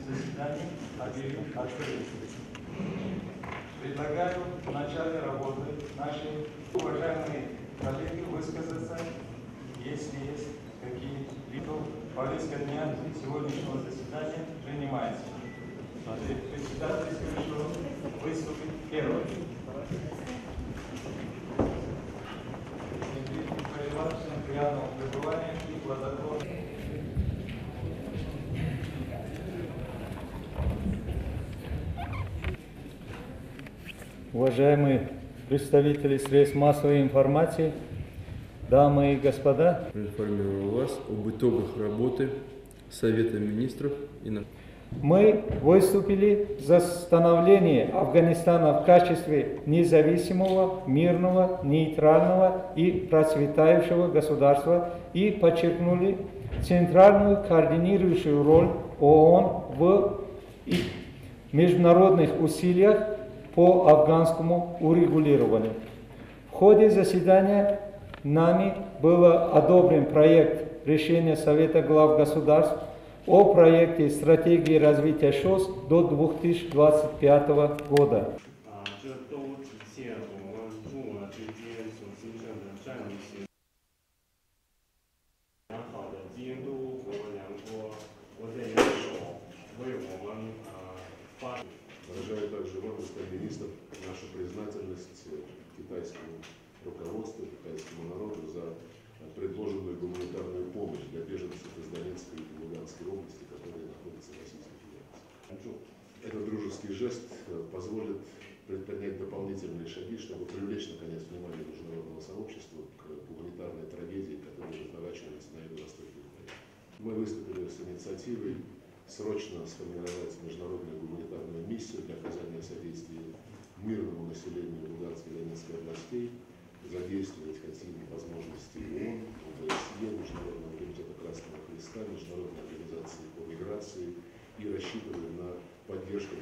заседание объявить открытым. Предлагаю в начале работы наши уважаемые коллеги высказаться, если есть какие-либо повестка дня сегодняшнего заседания принимается. Председатель решил выступить первым. Всем приятного пребывания и плодотворного. Уважаемые представители средств массовой информации, дамы и господа, информирую вас об итогах работы Совета министров и мы выступили за становление Афганистана в качестве независимого, мирного, нейтрального и процветающего государства и подчеркнули центральную координирующую роль ООН в международных усилиях по афганскому урегулированию. В ходе заседания нами был одобрен проект решения Совета глав государств о проекте стратегии развития ШОС до 2025 года. Выражаю также вам, господин министр, нашу признательность китайскому руководству, китайскому народу за предложенную гуманитарную помощь для беженцев из Донецкой и Луганской области, которые находятся в Российской Федерации. Этот дружеский жест позволит предпринять дополнительные шаги, чтобы привлечь, наконец, внимание международного сообщества к гуманитарной трагедии, которая разворачивается на юго-востоке Украины. Мы выступили с инициативой срочно сформировать международную гуманитарную миссию для оказания содействия мирному населению Луганской и Донецкой областей, задействовать хотим возможности ООН, ОБСЕ, Международного комитета Красного Креста, Международной организации по миграции и рассчитываем на поддержку